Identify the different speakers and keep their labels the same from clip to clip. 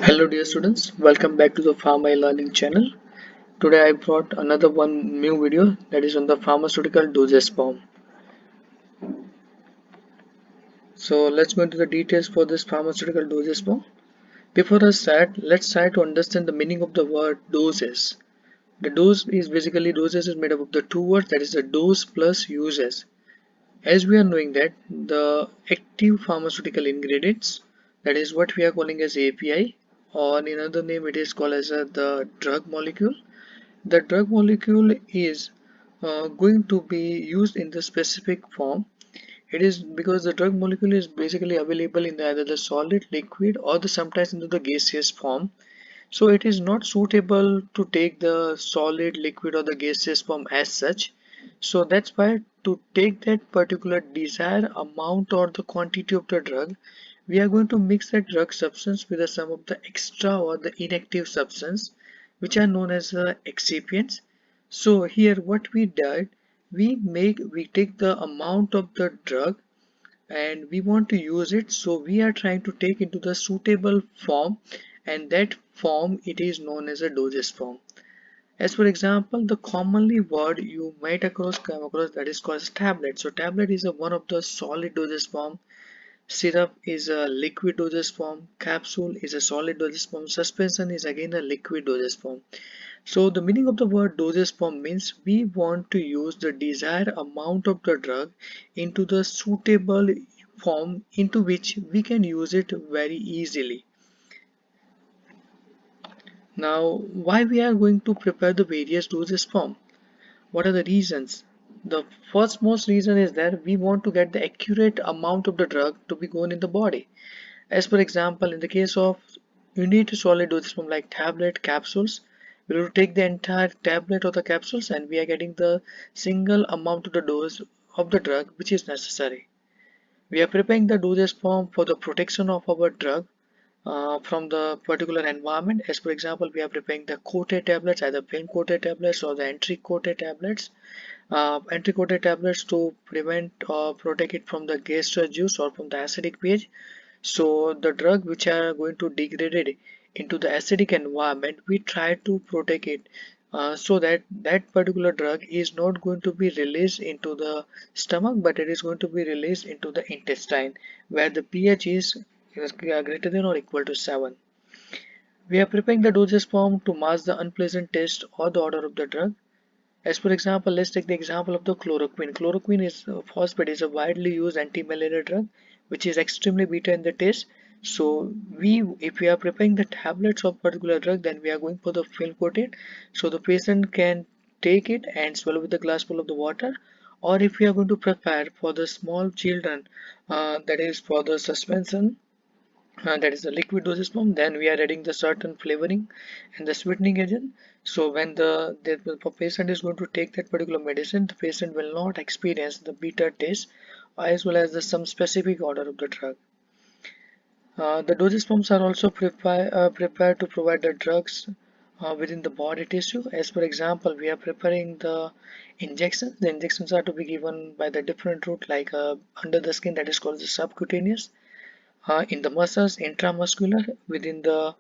Speaker 1: Hello dear students, welcome back to the Pharma Learning channel. Today I brought another one new video that is on the pharmaceutical dosage form. So let's go into the details for this pharmaceutical dosage form. Before I start, let's try to understand the meaning of the word doses. The doses is made up of the two words, that is the dose plus uses. As we are knowing that the active pharmaceutical ingredients, that is what we are calling as API, or in another name it is called as the drug molecule. The drug molecule is going to be used in the specific form. It is because the drug molecule is basically available in either the solid, liquid, or the sometimes into the gaseous form. So it is not suitable to take the solid, liquid, or the gaseous form as such. So that's why to take that particular desired amount or the quantity of the drug, we are going to mix that drug substance with some of the extra or the inactive substance, which are known as excipients. So here what we did, we take the amount of the drug and we want to use it, so we are trying to take into the suitable form, and that form it is known as a dosage form. As for example, the commonly word you might come across, that is called as tablet. So tablet is a one of the solid dosage form, syrup is a liquid dosage form, capsule is a solid dosage form, suspension is again a liquid dosage form. So the meaning of the word dosage form means we want to use the desired amount of the drug into the suitable form into which we can use it very easily. Now, why we are going to prepare the various dosage form? What are the reasons? The first most reason is that we want to get the accurate amount of the drug to be going in the body. As for example, in the case of unit solid dosage form like tablet, capsules, we will take the entire tablet or the capsules and we are getting the single amount of the dose of the drug which is necessary. We are preparing the dosage form for the protection of our drug from the particular environment. As for example, we are preparing the coated tablets, either film coated tablets or the entry coated tablets. Entry coated tablets to prevent or protect it from the gaseous juice or from the acidic pH. So the drug which are going to degrade it into the acidic environment, we try to protect it so that that particular drug is not going to be released into the stomach, but it is going to be released into the intestine where the pH is greater than or equal to 7. We are preparing the dosage form to mask the unpleasant taste or the odor of the drug. As for example, let's take the example of the chloroquine. Chloroquine is phosphate is a widely used anti-malaria drug which is extremely bitter in the taste. So if we are preparing the tablets of particular drug, then we are going for the film coated, so the patient can take it and swallow with a glass full of the water. Or if we are going to prepare for the small children, that is for the suspension, that is the liquid dosage form, then we are adding the certain flavoring and the sweetening agent. So when the patient is going to take that particular medicine, the patient will not experience the bitter taste as well as some specific odor of the drug. The dosage forms are also prepared to provide the drugs within the body tissue. As for example, we are preparing the injections. The injections are to be given by the different route, like under the skin, that is called the subcutaneous, in the muscles intramuscular, within the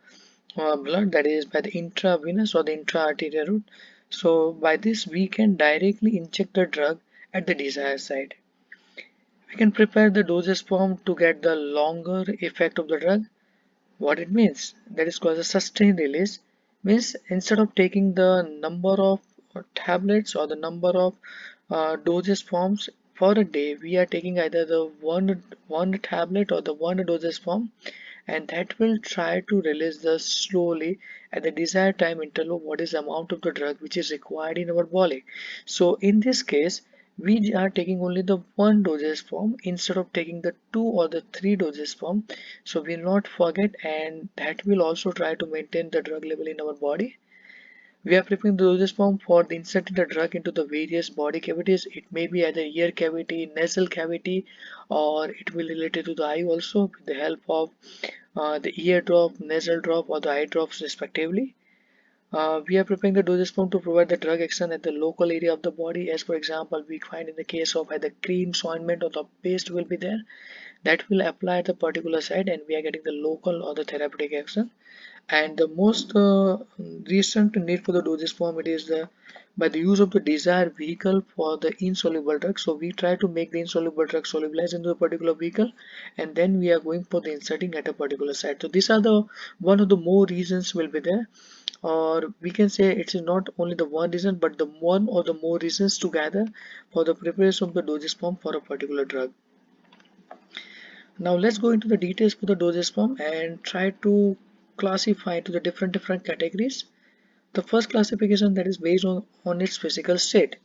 Speaker 1: blood, that is by the intravenous or the intra-arterial route. So by this we can directly inject the drug at the desired site. We can prepare the dosage form to get the longer effect of the drug. What it means, that is called a sustained release, means instead of taking the number of tablets or the number of dosage forms for a day, we are taking either the one tablet or the one dosage form, and that will try to release the slowly at the desired time interval what is the amount of the drug which is required in our body. So in this case, we are taking only the one dosage form instead of taking the two or the three dosage form, so we will not forget, and that will also try to maintain the drug level in our body. We are preparing the dosage form for the inserting the drug into the various body cavities. It may be either ear cavity, nasal cavity, or it will related to the eye also with the help of the ear drop, nasal drop, or the eye drops respectively. We are preparing the dosage form to provide the drug action at the local area of the body. As for example, we find in the case of either creams, ointment, or the paste will be there. that will apply at the particular site, and we are getting the local or the therapeutic action. And the most recent need for the dosage form, it is the by the use of the desired vehicle for the insoluble drug. So we try to make the insoluble drug solubilize into a particular vehicle, and then we are going for the inserting at a particular site. So these are the one of the more reasons will be there, or we can say it is not only the one reason but the one or the more reasons together for the preparation of the dosage form for a particular drug. Now let's go into the details for the dosage form and try to classify to the different categories. The first classification, that is based on its physical state.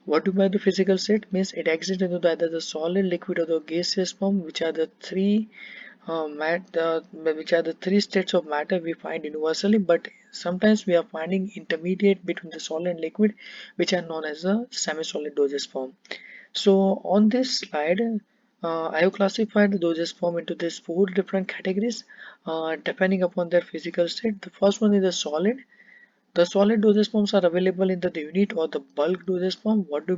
Speaker 1: What do you mean by the physical state? Means it exists into either the solid, liquid, or the gaseous form, which are the which are the three states of matter we find universally. But sometimes we are finding intermediate between the solid and liquid, which are known as the semi-solid dosage form. So on this slide, I have classified the dosage form into these four different categories, depending upon their physical state. The first one is the solid. The solid dosage forms are available in the unit or the bulk dosage form. What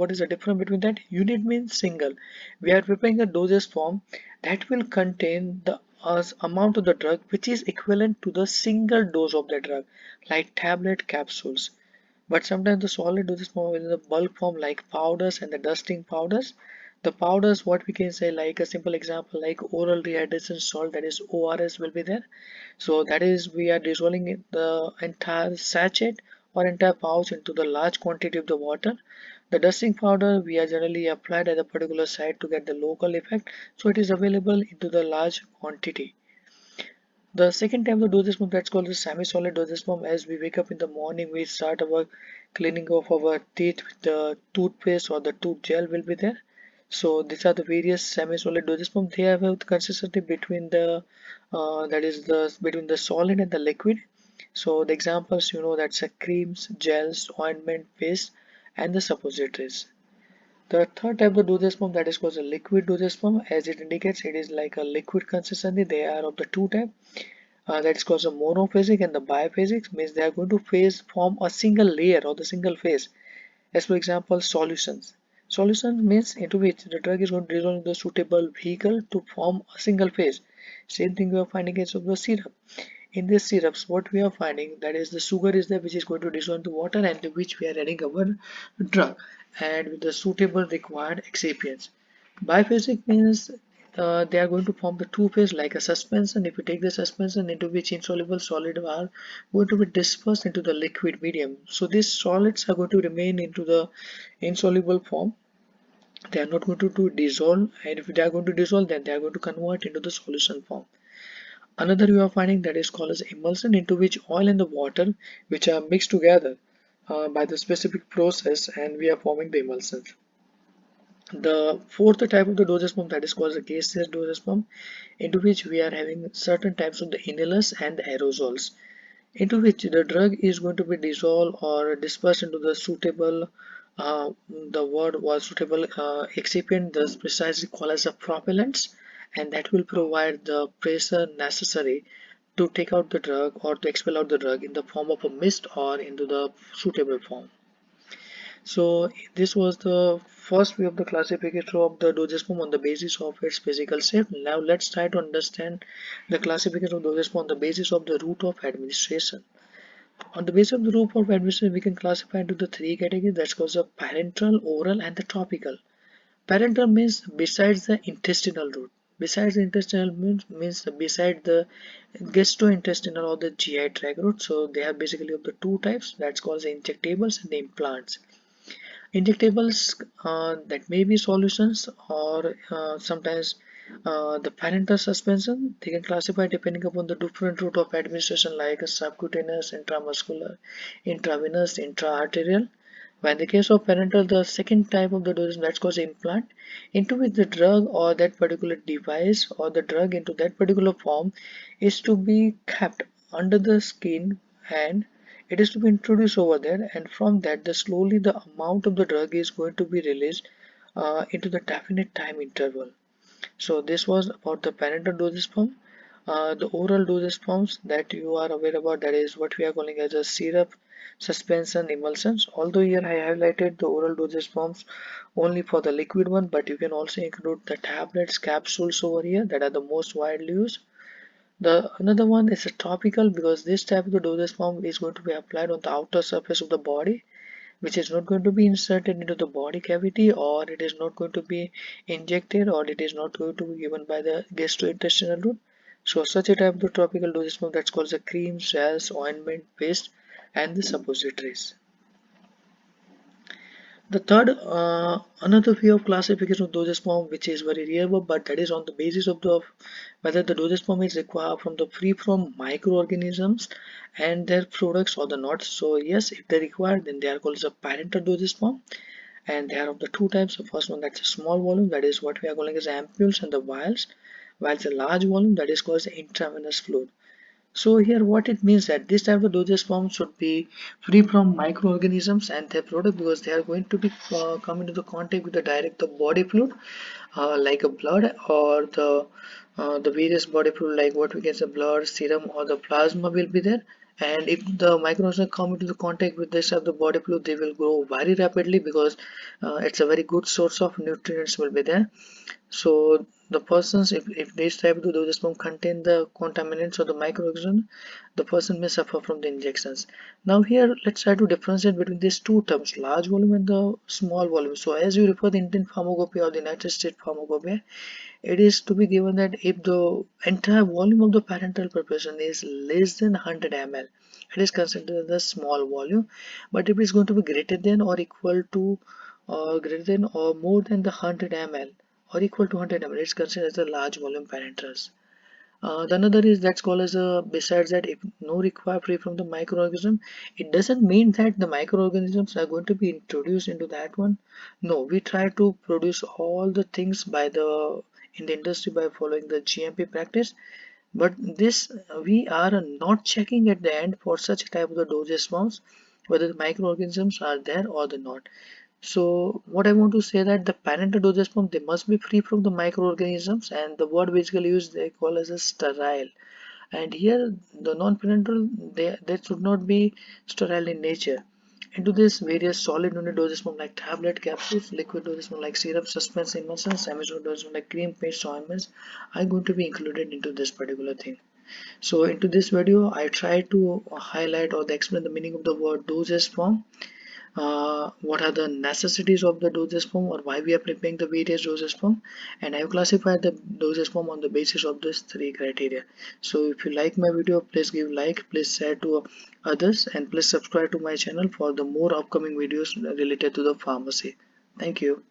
Speaker 1: is the difference between that? Unit means single. We are preparing a dosage form that will contain the amount of the drug which is equivalent to the single dose of the drug, like tablet capsules. But sometimes the solid dosage form in the bulk form, like powders and the dusting powders. The powders, what we can say, like a simple example, like oral rehydration salt, that is ORS, will be there. So that is, we are dissolving the entire sachet or entire pouch into the large quantity of the water. The dusting powder we are generally applied at a particular site to get the local effect, so it is available into the large quantity. The second type of dosage form, that's called the semi-solid dosage form. As we wake up in the morning, we start our cleaning of our teeth with the toothpaste or the tooth gel will be there. So these are the various semi-solid dosage form. They have a consistency between the that is the between the solid and the liquid. So the examples, that's a creams, gels, ointment, paste, and the suppositories. The third type of dosage form, that is called a liquid dosage form. As it indicates, it is like a liquid consistency. They are of the two type. That is called the monophasic and the biphasic, means they are going to phase form a single layer or the single phase. As for example, solutions. Solutions means into which the drug is going to dissolve in the suitable vehicle to form a single phase. Same thing we are finding as of the syrup. In these syrups, what we are finding, that is the sugar is there which is going to dissolve into water, and to which we are adding our drug and with the suitable required excipients. Biphasic means they are going to form the two phase like a suspension. If you take the suspension into which insoluble solid are going to be dispersed into the liquid medium, so these solids are going to remain into the insoluble form. They are not going to dissolve, and if they are going to dissolve, then they are going to convert into the solution form. Another we are finding, that is called as emulsion, into which oil and the water which are mixed together by the specific process, and we are forming the emulsions. The fourth type of the dosage form, that is called the gaseous dosage form, into which we are having certain types of the inhalers and the aerosols, into which the drug is going to be dissolved or dispersed into the suitable the word was suitable excipient, thus precisely called as a propellants, and that will provide the pressure necessary to take out the drug or to expel out the drug in the form of a mist or into the suitable form. So this was the first way of the classification of the dosage form on the basis of its physical shape. Now let's try to understand the classification of dosage form on the basis of the route of administration. On the basis of the route of administration, we can classify into the three categories, that's called the parenteral, oral, and the topical. Parenteral means besides the intestinal route. Besides the intestinal means beside the gastrointestinal or the GI tract route. So they are basically of the two types, that's called the injectables and the implants. Injectables, that may be solutions or sometimes the parenteral suspension. They can classify depending upon the different route of administration, like a subcutaneous, intramuscular, intravenous, intraarterial. When in the case of parenteral, the second type of the dosage, that's called implant, into which the drug or that particular device or the drug into that particular form is to be kept under the skin, and it is to be introduced over there, and from that the slowly the amount of the drug is going to be released into the definite time interval. So this was about the parenteral dosage form. The oral dosage forms that you are aware about, that is what we are calling as a syrup, suspension, emulsions. Although here I highlighted the oral dosage forms only for the liquid one, but you can also include the tablets, capsules over here that are the most widely used. The another one is a topical, because this type of the dosage form is going to be applied on the outer surface of the body, which is not going to be inserted into the body cavity, or it is not going to be injected, or it is not going to be given by the gastrointestinal route. So such a type of the topical dosage form, that's called the cream, gels, ointment, paste, and the suppositories. The third, another way of classification of dosage form, which is very rare, but that is on the basis of the whether the dosage form is required from the free from microorganisms and their products or the not. So yes, if they require, then they are called as a parental dosage form, and they are of the two types. The first one, that's a small volume, that is what we are calling as ampules and the vials, whilst a large volume, that is called as intravenous fluid. So here what it means that this type of dosage form should be free from microorganisms and their product, because they are going to be come into the contact with the direct the body fluid, like a blood or the various body fluid, like what we can say blood, serum, or the plasma will be there. And if the microorganisms come into the contact with this of the body fluid, they will grow very rapidly, because it's a very good source of nutrients will be there. So the persons, if this type of dosage form contain the contaminants or the microorganism, the person may suffer from the injections. Now here let's try to differentiate between these two terms, large volume and the small volume. So as you refer the Indian pharmacopoeia or the United States pharmacopoeia, it is to be given that if the entire volume of the parental preparation is less than 100 ml, it is considered the small volume. But if it is going to be greater than or equal to greater than or more than the 100 ml or equal to 100 ml, it's considered as a large volume parentals. The another is that's called as a, besides that, if no require free from the microorganism, it doesn't mean that the microorganisms are going to be introduced into that one. No, we try to produce all the things by the in the industry by following the GMP practice, but this we are not checking at the end for such type of the dosage forms whether the microorganisms are there or the not. So what I want to say that the parental dosage form, they must be free from the microorganisms, and the word basically used they call as a sterile. And here the non-parental, they should not be sterile in nature. Into this various solid unit dosage form like tablet, capsules, liquid dosage form like syrup, suspense, emulsions, semi-solid dosage form like cream, paste, ointments are going to be included into this particular thing. So into this video I try to highlight or explain the meaning of the word dosage form, what are the necessities of the dosage form or why we are preparing the various dosage form, and I have classified the dosage form on the basis of these three criteria. So if you like my video, please give like, please share to others, and please subscribe to my channel for the more upcoming videos related to the pharmacy. Thank you.